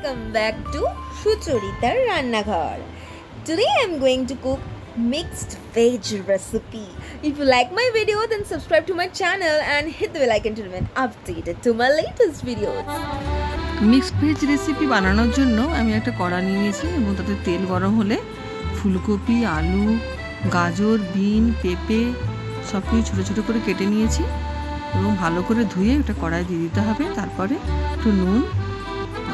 welcome back to Suchoritar Rannaghar. Today I'm going to cook mixed veg recipe. If you like my video then subscribe to my channel and hit the bell icon to remain updated to my latest videos. Mixed veg recipe বানানোর জন্য আমি একটা কড়া নিয়ে নিয়েছি এবং তাতে তেল গরম হলে ফুলকপি, আলু, গাজর, বিন, পেঁপে সব কিছু ছোটো ছোটো করে কেটে নিয়েছি এবং ভালো করে ধুয়ে একটা কড়াই দিয়ে দিতে হবে। তারপরে একটু নুন,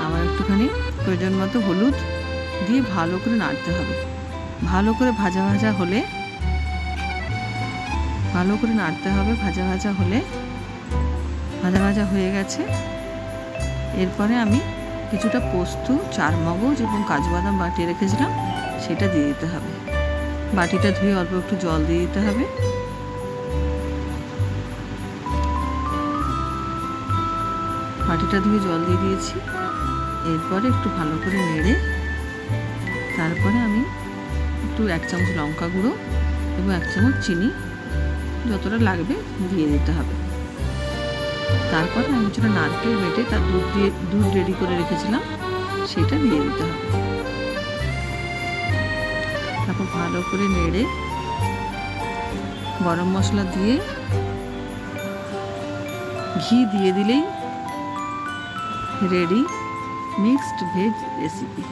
আবার একটুখানি প্রয়োজন মতো হলুদ দিয়ে ভালো করে নাড়তে হবে। ভালো করে ভাজা ভাজা হলে ভাজা ভাজা হয়ে গেছে। এরপরে আমি কিছুটা পোস্ত, চারমগজ এবং কাজু বাদাম বাটিয়ে রেখেছিলাম, সেটা দিয়ে দিতে হবে। বাটিটা ধুয়ে অল্প একটু জল দিয়ে দিতে হবে। বাটিটা ধুয়ে জল দিয়ে দিয়েছি। এরপরে একটু ভালো করে নেড়ে তারপরে আমি একটু 1 চামচ লঙ্কা গুঁড়ো এবং 1 চামচ চিনি যতটা লাগবে দিয়ে দিতে হবে। তারপরে আমি কিছুটা নারকেল বেটে তার দুধ রেডি করে রেখেছিলাম, সেটা দিয়ে দিতে হবে। তারপর ভালো করে নেড়ে গরম মশলা দিয়ে ঘি দিয়ে দিলেই রেডি মিক্সড ভেজ রেসিপি।